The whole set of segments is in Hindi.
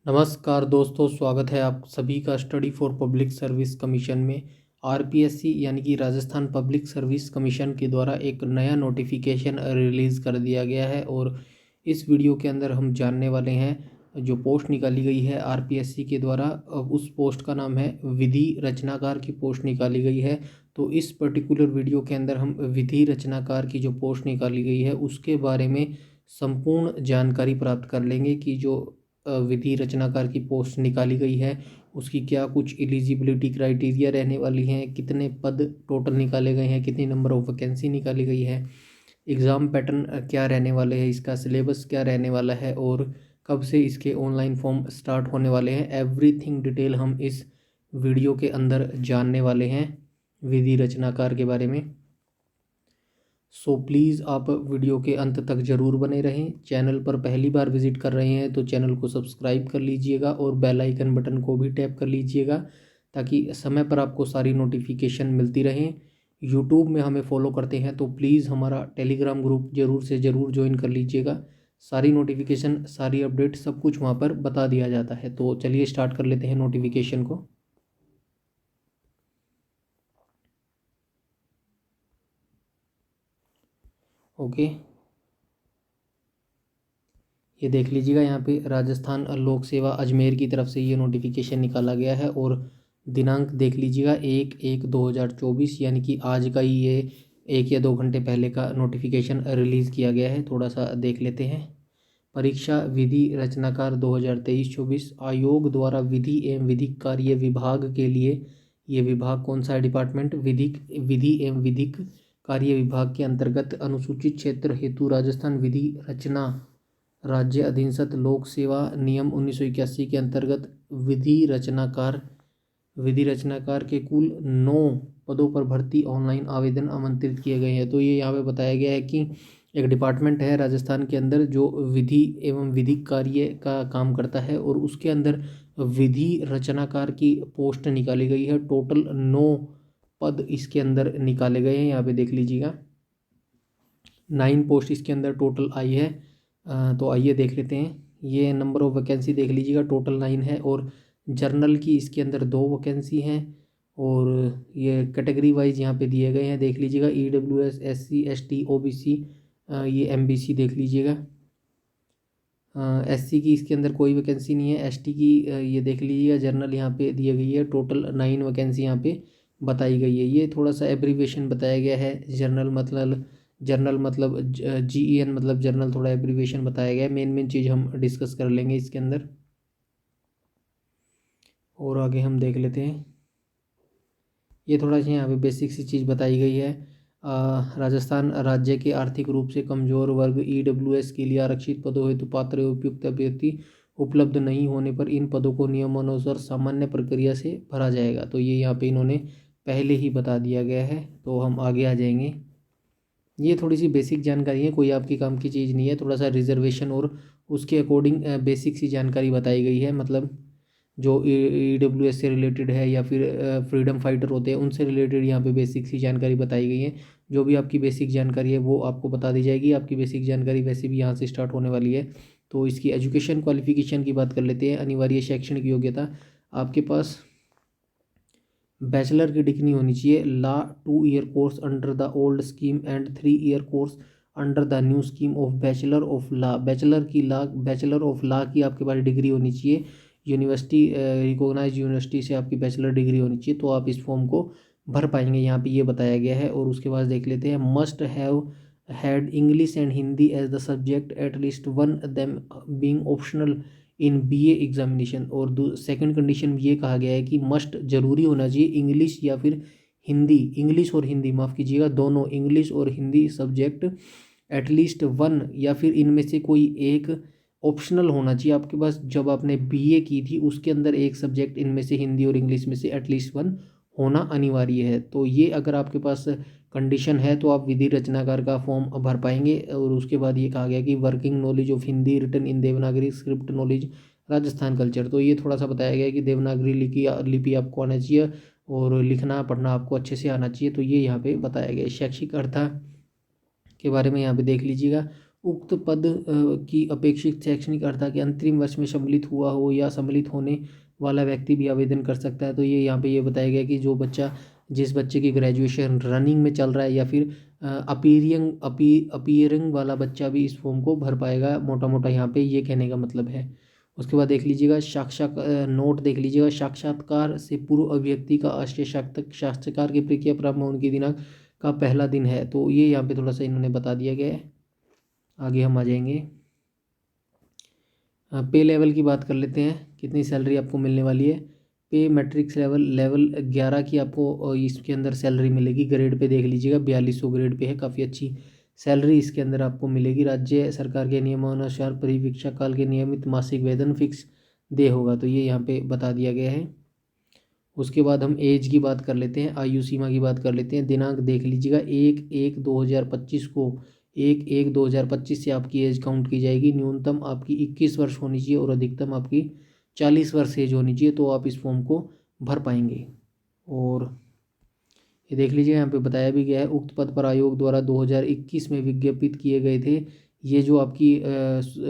नमस्कार दोस्तों, स्वागत है आप सभी का study for public service commission में। आरपीएससी यानी कि राजस्थान पब्लिक सर्विस कमीशन के द्वारा एक नया नोटिफिकेशन रिलीज़ कर दिया गया है और इस वीडियो के अंदर हम जानने वाले हैं जो पोस्ट निकाली गई है आरपीएससी के द्वारा। उस पोस्ट का नाम है विधि रचनाकार की पोस्ट निकाली गई है। तो इस पर्टिकुलर वीडियो के अंदर हम विधि रचनाकार की जो पोस्ट निकाली गई है उसके बारे में संपूर्ण जानकारी प्राप्त कर लेंगे कि जो विधि रचनाकार की पोस्ट निकाली गई है उसकी क्या कुछ एलिजिबिलिटी क्राइटेरिया रहने वाली हैं, कितने पद टोटल निकाले गए हैं, कितनी नंबर ऑफ वैकेंसी निकाली गई है, एग्ज़ाम पैटर्न क्या रहने वाले हैं, इसका सिलेबस क्या रहने वाला है और कब से इसके ऑनलाइन फॉर्म स्टार्ट होने वाले हैं। एवरीथिंग डिटेल हम इस वीडियो के अंदर जानने वाले हैं विधि रचनाकार के बारे में। सो प्लीज़ आप वीडियो के अंत तक ज़रूर बने रहें। चैनल पर पहली बार विजिट कर रहे हैं तो चैनल को सब्सक्राइब कर लीजिएगा और बेल आइकन बटन को भी टैप कर लीजिएगा ताकि समय पर आपको सारी नोटिफिकेशन मिलती रहें। यूट्यूब में हमें फॉलो करते हैं तो प्लीज़ हमारा टेलीग्राम ग्रुप ज़रूर से ज़रूर ज्वाइन कर लीजिएगा। सारी नोटिफिकेशन, सारी अपडेट, सब कुछ वहाँ पर बता दिया जाता है। तो चलिए स्टार्ट कर लेते हैं नोटिफिकेशन को। ओके, ये देख लीजिएगा यहाँ पे राजस्थान लोक सेवा अजमेर की तरफ से ये नोटिफिकेशन निकाला गया है और दिनांक देख लीजिएगा 1/1/2024 यानी कि आज का ही ये 1 या 2 घंटे पहले का नोटिफिकेशन रिलीज़ किया गया है। थोड़ा सा देख लेते हैं। परीक्षा विधि रचनाकार 2023-24 आयोग द्वारा विधि एवं विधिक कार्य विभाग के लिए, ये विभाग कौन सा है? डिपार्टमेंट विधि एवं विधिक कार्य विभाग के अंतर्गत अनुसूचित क्षेत्र हेतु राजस्थान विधि रचना राज्य अधीनस्थ लोक सेवा नियम 1981 के अंतर्गत विधि रचनाकार के कुल 9 पदों पर भर्ती ऑनलाइन आवेदन आमंत्रित किए गए हैं। तो ये यहाँ पे बताया गया है कि एक डिपार्टमेंट है राजस्थान के अंदर जो विधि एवं विधिक कार्य का काम करता है और उसके अंदर विधि रचनाकार की पोस्ट निकाली गई है। टोटल 9 पद इसके अंदर निकाले गए हैं। यहाँ पे देख लीजिएगा 9 पोस्ट इसके अंदर टोटल आई है। तो आइए देख लेते हैं। ये नंबर ऑफ वैकेंसी देख लीजिएगा, टोटल 9 है और जर्नल की इसके अंदर 2 वैकेंसी हैं और ये कैटेगरी वाइज यहाँ पे दिए गए हैं। देख लीजिएगा EWS, SC, ST, OBC, ये MBC देख लीजिएगा। SC की इसके अंदर कोई वैकेंसी नहीं है। ST की ये देख लीजिएगा जर्नल यहाँ पे दी गई है। टोटल 9 वैकेंसी यहाँ पे बताई गई है। ये थोड़ा सा एब्रीविएशन बताया गया है। जर्नल मतलब GEN मतलब जर्नल, थोड़ा एब्रीविएशन बताया गया है। मेन चीज़ हम डिस्कस कर लेंगे इसके अंदर और आगे हम देख लेते हैं। ये थोड़ा सा यहाँ पे बेसिक सी चीज़ बताई गई है। राजस्थान राज्य के आर्थिक रूप से कमजोर वर्ग EWS के लिए आरक्षित पदों हेतु पात्र एवं उपयुक्त अभ्यर्थी उपलब्ध नहीं होने पर इन पदों को नियमानुसार सामान्य प्रक्रिया से भरा जाएगा। तो ये यहाँ पे इन्होंने पहले ही बता दिया गया है। तो हम आगे आ जाएंगे। ये थोड़ी सी बेसिक जानकारी है, कोई आपकी काम की चीज़ नहीं है। थोड़ा सा रिजर्वेशन और उसके अकॉर्डिंग बेसिक सी जानकारी बताई गई है। मतलब जो EWS से रिलेटेड है या फिर फ्रीडम फाइटर होते हैं उनसे रिलेटेड यहाँ पे बेसिक सी जानकारी बताई गई है। जो भी आपकी बेसिक जानकारी है वो आपको बता दी जाएगी। आपकी बेसिक जानकारी वैसे भी यहाँ से स्टार्ट होने वाली है। तो इसकी एजुकेशन क्वालिफिकेशन की बात कर लेते हैं। अनिवार्य शैक्षणिक योग्यता आपके पास बैचलर की डिग्री होनी चाहिए। ला 2 year course under the old scheme and 3 year course under the new scheme of bachelor of law. Bachelor of law की आपके पास डिग्री होनी चाहिए। यूनिवर्सिटी, रिकॉग्नाइज यूनिवर्सिटी से आपकी बैचलर डिग्री होनी चाहिए तो आप इस फॉर्म को भर पाएंगे। यहाँ पे ये बताया गया है। और उसके बाद देख लेते हैं। Must have had English and Hindi as the subject at least one them being optional in BA examination. और सेकंड कंडीशन में ये कहा गया है कि मस्ट जरूरी होना चाहिए इंग्लिश या फिर हिंदी, इंग्लिश और हिंदी, माफ़ कीजिएगा, दोनों इंग्लिश और हिंदी सब्जेक्ट एटलीस्ट वन या फिर इनमें से कोई एक ऑप्शनल होना चाहिए आपके पास। जब आपने BA की थी उसके अंदर एक सब्जेक्ट इनमें से हिंदी और इंग्लिश में से एटलीस्ट वन होना अनिवार्य है। तो ये अगर आपके पास कंडीशन है तो आप विधि रचनाकार का फॉर्म भर पाएंगे। और उसके बाद ये कहा गया कि working knowledge of Hindi written in Devanagari script knowledge Rajasthan culture. तो ये थोड़ा सा बताया गया है कि देवनागरी लिपि आपको आना चाहिए और लिखना पढ़ना आपको अच्छे से आना चाहिए। तो ये यहाँ पे बताया गया है। शैक्षिक अर्हता के बारे में यहाँ पे देख लीजिएगा। उक्त पद की अपेक्षित शैक्षणिक अर्हता के अंतरिम वर्ष में सम्मिलित हुआ हो या सम्मिलित होने वाला व्यक्ति भी आवेदन कर सकता है। तो ये यहाँ पे ये बताया गया कि जो बच्चा, जिस बच्चे की ग्रेजुएशन रनिंग में चल रहा है या फिर अपीयरिंग वाला बच्चा भी इस फॉर्म को भर पाएगा, मोटा मोटा यहाँ पे ये कहने का मतलब है। उसके बाद देख लीजिएगा नोट देख लीजिएगा, साक्षात्कार से पूर्व अभ्यर्थी का साक्षात्कार की प्रक्रिया प्रारंभ होने की दिनांक का पहला दिन है। तो ये यहाँ पे थोड़ा सा इन्होंने बता दिया गया है। आगे हम आ जाएंगे, पे लेवल की बात कर लेते हैं, कितनी सैलरी आपको मिलने वाली है। पे मैट्रिक्स लेवल 11 की आपको इसके अंदर सैलरी मिलेगी। ग्रेड पे देख लीजिएगा 4200 ग्रेड पे है, काफ़ी अच्छी सैलरी इसके अंदर आपको मिलेगी। राज्य सरकार के नियमानुसार परिवीक्षा काल के नियमित मासिक वेतन फिक्स दे होगा, तो ये यहाँ पे बता दिया गया है। उसके बाद हम एज की बात कर लेते हैं, आयु सीमा की बात कर लेते हैं। दिनांक देख लीजिएगा 1/1/2025 को 1/1/2025 से आपकी एज काउंट की जाएगी। न्यूनतम आपकी 21 वर्ष होनी चाहिए और अधिकतम आपकी 40 वर्ष एज होनी चाहिए, तो आप इस फॉर्म को भर पाएंगे। और ये देख लीजिए यहाँ पे बताया भी गया है, उक्त पद पर आयोग द्वारा 2021 में विज्ञापित किए गए थे। ये जो आपकी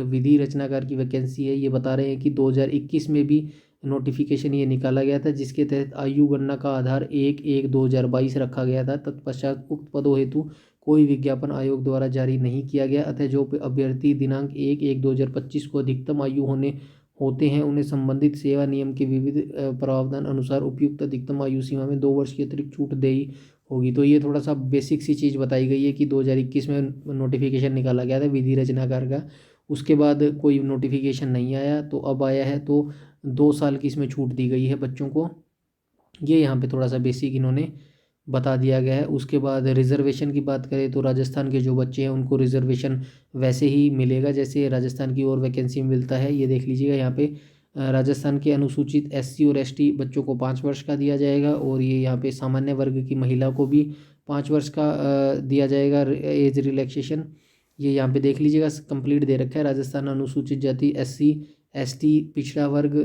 विधि रचनाकार की वैकेंसी है, ये बता रहे हैं कि 2021 में भी नोटिफिकेशन ये निकाला गया था, जिसके तहत आयु गणना का आधार 1/1/2022 रखा गया था। तत्पश्चात उक्त पदों हेतु कोई विज्ञापन आयोग द्वारा जारी नहीं किया गया, अतः जो अभ्यर्थी दिनांक 1/1/2025 को अधिकतम आयु होते हैं, उन्हें संबंधित सेवा नियम के विविध प्रावधान अनुसार उपयुक्त अधिकतम आयु सीमा में 2 वर्ष की अतिरिक्त छूट दी होगी। तो ये थोड़ा सा बेसिक सी चीज़ बताई गई है कि 2021 में नोटिफिकेशन निकाला गया था विधि रचनाकार का, उसके बाद कोई नोटिफिकेशन नहीं आया, तो अब आया है, तो 2 साल की इसमें छूट दी गई है बच्चों को। ये यहाँ पे थोड़ा सा बेसिक इन्होंने बता दिया गया है। उसके बाद रिजर्वेशन की बात करें तो राजस्थान के जो बच्चे हैं उनको रिजर्वेशन वैसे ही मिलेगा जैसे राजस्थान की और वैकेंसी में मिलता है। ये देख लीजिएगा यहाँ पे राजस्थान के अनुसूचित एससी और एसटी बच्चों को 5 वर्ष का दिया जाएगा, और ये यहाँ पे सामान्य वर्ग की महिला को भी 5 वर्ष का दिया जाएगा एज रिलैक्सेशन। ये यहाँ पे देख लीजिएगा कंप्लीट दे रखा है। राजस्थान अनुसूचित जाति एससी एसटी, पिछड़ा वर्ग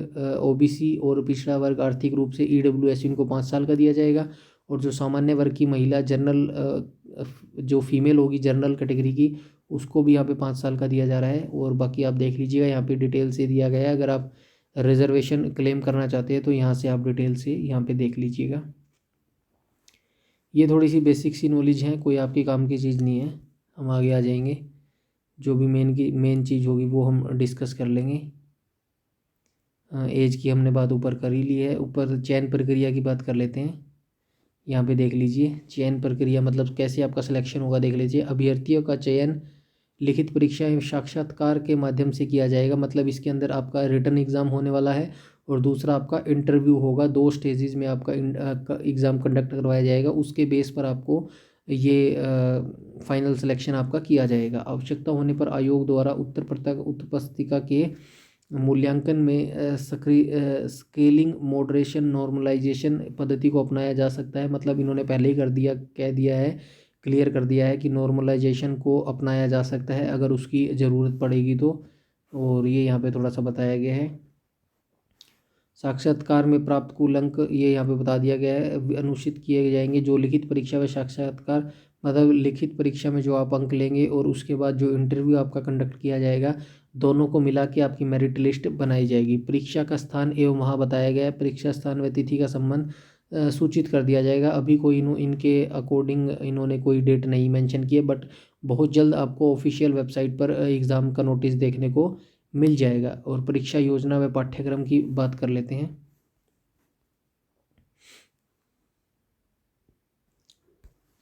ओबीसी और पिछड़ा वर्ग आर्थिक रूप से ईडब्ल्यूएस, इनको 5 साल का दिया जाएगा। और जो सामान्य वर्ग की महिला जनरल जो फीमेल होगी जनरल कैटेगरी की, उसको भी यहाँ पे 5 साल का दिया जा रहा है। और बाकी आप देख लीजिएगा यहाँ पे डिटेल से दिया गया है। अगर आप रिजर्वेशन क्लेम करना चाहते हैं तो यहाँ से आप डिटेल से यहाँ पे देख लीजिएगा। ये थोड़ी सी बेसिक सी नॉलेज है, कोई आपके काम की चीज़ नहीं है। हम आगे आ जाएंगे, जो भी मेन चीज़ होगी वो हम डिस्कस कर लेंगे। एज की हमने बात ऊपर कर ही ली है। ऊपर चयन प्रक्रिया की बात कर लेते हैं। यहाँ पे देख लीजिए चयन प्रक्रिया मतलब कैसे आपका सिलेक्शन होगा, देख लीजिए। अभ्यर्थियों का चयन लिखित परीक्षा एवं साक्षात्कार के माध्यम से किया जाएगा, मतलब इसके अंदर आपका रिटन एग्ज़ाम होने वाला है और दूसरा आपका इंटरव्यू होगा। 2 स्टेजेस में आपका एग्ज़ाम कंडक्ट करवाया जाएगा, उसके बेस पर आपको ये फाइनल सिलेक्शन आपका किया जाएगा। आवश्यकता होने पर आयोग द्वारा उत्तर पुस्तिका के मूल्यांकन में स्केलिंग, मॉडरेशन, नॉर्मलाइजेशन पद्धति को अपनाया जा सकता है। मतलब इन्होंने पहले ही कह दिया है, क्लियर कर दिया है कि नॉर्मलाइजेशन को अपनाया जा सकता है अगर उसकी ज़रूरत पड़ेगी तो। और ये यहाँ पे थोड़ा सा बताया गया है। साक्षात्कार में प्राप्त कुल अंक ये यहाँ पे बता दिया गया है, अनुचित किए जाएंगे। जो लिखित परीक्षा व साक्षात्कार मतलब लिखित परीक्षा में जो आप अंक लेंगे और उसके बाद जो इंटरव्यू आपका कंडक्ट किया जाएगा, दोनों को मिला के आपकी मेरिट लिस्ट बनाई जाएगी। परीक्षा का स्थान एवं वहाँ बताया गया है, परीक्षा स्थान व तिथि का संबंध सूचित कर दिया जाएगा। अभी कोई इनके अकॉर्डिंग इन्होंने कोई डेट नहीं मेंशन की है, बट बहुत जल्द आपको ऑफिशियल वेबसाइट पर एग्ज़ाम का नोटिस देखने को मिल जाएगा। और परीक्षा योजना व पाठ्यक्रम की बात कर लेते हैं।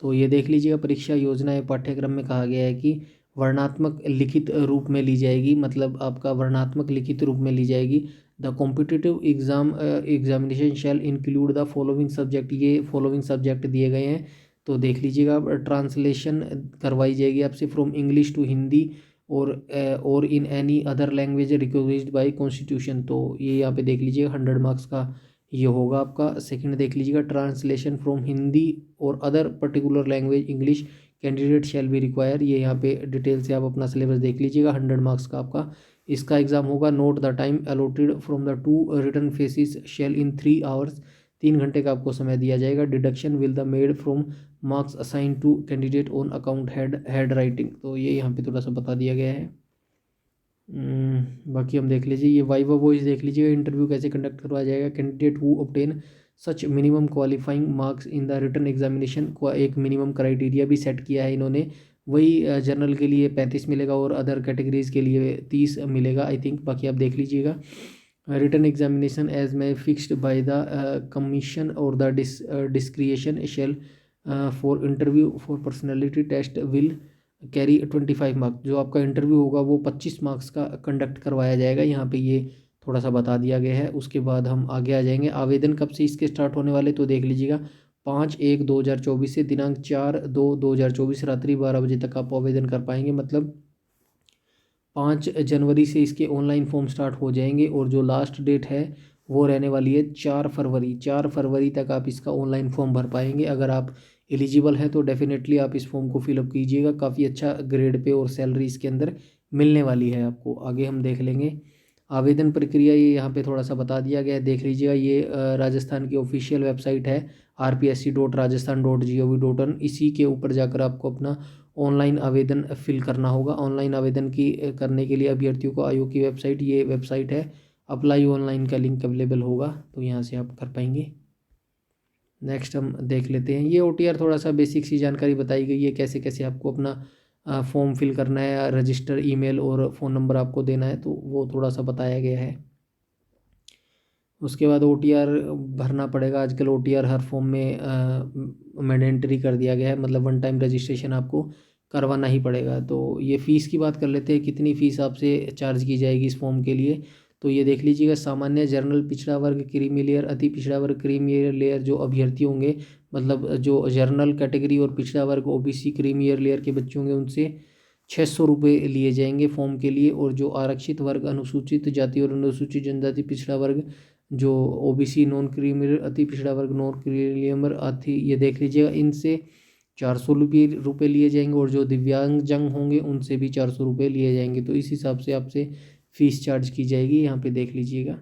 तो ये देख लीजिएगा परीक्षा योजना या पाठ्यक्रम में कहा गया है कि वर्णात्मक लिखित रूप में ली जाएगी, मतलब आपका वर्णात्मक लिखित रूप में ली जाएगी। The competitive examination shall include the following subject, ये फॉलोइंग सब्जेक्ट दिए गए हैं। तो देख लीजिएगा ट्रांसलेशन करवाई जाएगी आपसे फ्रॉम इंग्लिश टू हिंदी और in any other language recognised by constitution. तो ये यहाँ पे देख लीजिएगा 100 मार्क्स का ये होगा आपका। सेकंड देख लीजिएगा ट्रांसलेशन फ्रॉम हिंदी और other particular language English candidate shall be require. ये यहाँ पे डिटेल से आप अपना सिलेबस देख लीजिएगा। 100 मार्क्स का आपका इसका एग्जाम होगा। Note the time allotted from the 2 written phases shall in 3 hours. 3 घंटे का आपको समय दिया जाएगा। Deduction will the made from marks assign to candidate on account head writing, तो ये यहाँ पे थोड़ा सा बता दिया गया है। बाकी हम देख लीजिए, ये वाइवा वॉइस देख लीजिएगा, इंटरव्यू कैसे कंडक्ट करवाया जाएगा। Candidate who obtain such minimum qualifying marks in the written examination को एक मिनिमम क्राइटेरिया भी सेट किया है इन्होंने। वही जनरल के लिए 35 मिलेगा और अदर कैटेगरीज के लिए 30 मिलेगा आई थिंक। बाकी आप देख लीजिएगा। रिटन एग्जामिनेशन एज में फिक्स्ड बाय द कमीशन और the discretion shall for interview for personality test will carry 25 marks. जो आपका इंटरव्यू होगा वो 25 मार्क्स का कंडक्ट करवाया जाएगा, यहाँ पे ये थोड़ा सा बता दिया गया है। उसके बाद हम आगे आ जाएंगे। आवेदन कब से इसके स्टार्ट होने वाले, तो देख लीजिएगा 5/1/2024 से दिनांक 4/2/2024 रात्रि 12 बजे तक आप आवेदन कर पाएंगे। मतलब 5 जनवरी से इसके ऑनलाइन फॉर्म स्टार्ट हो जाएंगे और जो लास्ट डेट है वो रहने वाली है 4 फरवरी। 4 फरवरी तक आप इसका ऑनलाइन फॉर्म भर पाएंगे। अगर आप एलिजिबल हैं तो डेफिनेटली आप इस फॉर्म को फिलअप कीजिएगा। काफ़ी अच्छा ग्रेड पे और सैलरी इसके अंदर मिलने वाली है आपको। आगे हम देख लेंगे आवेदन प्रक्रिया, ये यहाँ पे थोड़ा सा बता दिया गया है, देख लीजिएगा। ये राजस्थान की ऑफिशियल वेबसाइट है rpsc.rajasthan.gov.in। इसी के ऊपर जाकर आपको अपना ऑनलाइन आवेदन फिल करना होगा। ऑनलाइन आवेदन की करने के लिए अभ्यर्थियों को आयोग की वेबसाइट, ये वेबसाइट है, अप्लाई ऑनलाइन का लिंक अवेलेबल होगा, तो यहाँ से आप कर पाएंगे। नेक्स्ट हम देख लेते हैं, ये OTR थोड़ा सा बेसिक सी जानकारी बताई गई है, कैसे कैसे आपको अपना फॉर्म फिल करना है, रजिस्टर ईमेल और फ़ोन नंबर आपको देना है, तो वो थोड़ा सा बताया गया है। उसके बाद OTR भरना पड़ेगा। आजकल OTR हर फॉर्म में मैंडेटरी कर दिया गया है, मतलब वन टाइम रजिस्ट्रेशन आपको करवाना ही पड़ेगा। तो ये फ़ीस की बात कर लेते हैं, कितनी फ़ीस आपसे चार्ज की जाएगी इस फॉर्म के लिए, तो ये देख लीजिएगा। सामान्य, जनरल, पिछड़ा वर्ग, क्रीमी लेयर, अति पिछड़ा वर्ग, क्रीमी लेयर जो अभ्यर्थी होंगे, मतलब जो जनरल कैटेगरी और पिछड़ा वर्ग OBC क्रीमी लेयर के बच्चे होंगे, उनसे 600 रुपये लिए जाएंगे फॉर्म के लिए। और जो आरक्षित वर्ग, अनुसूचित जाति और अनुसूचित जनजाति, पिछड़ा वर्ग, जो OBC नॉन क्रीमी, अति पिछड़ा वर्ग, नॉन क्रीमी अति, ये देख लीजिएगा, इनसे 400 रुपये लिए जाएंगे। और जो दिव्यांगजन होंगे उनसे भी 400 रुपये लिए जाएंगे। तो इस हिसाब से आपसे फ़ीस चार्ज की जाएगी, यहाँ पे देख लीजिएगा।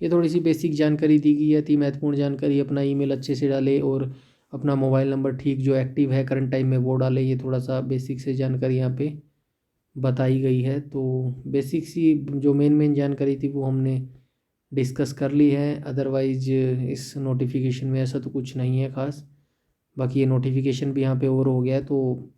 ये थोड़ी सी बेसिक जानकारी दी गई है, अति महत्वपूर्ण जानकारी। अपना ईमेल अच्छे से डाले और अपना मोबाइल नंबर ठीक जो एक्टिव है करंट टाइम में वो डाले। ये थोड़ा सा बेसिक से जानकारी यहाँ पे बताई गई है। तो बेसिक सी जो मेन जानकारी थी वो हमने डिस्कस कर ली है। अदरवाइज इस नोटिफिकेशन में ऐसा तो कुछ नहीं है ख़ास। बाकी ये नोटिफिकेशन भी यहाँ पे ओवर हो गया है, तो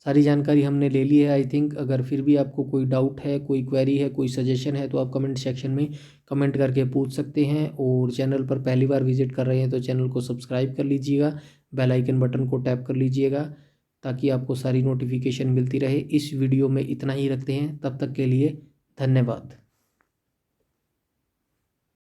सारी जानकारी हमने ले ली है आई थिंक। अगर फिर भी आपको कोई डाउट है, कोई क्वेरी है, कोई सजेशन है, तो आप कमेंट सेक्शन में कमेंट करके पूछ सकते हैं। और चैनल पर पहली बार विजिट कर रहे हैं तो चैनल को सब्सक्राइब कर लीजिएगा, बेल आइकन बटन को टैप कर लीजिएगा, ताकि आपको सारी नोटिफिकेशन मिलती रहे। इस वीडियो में इतना ही रखते हैं, तब तक के लिए धन्यवाद।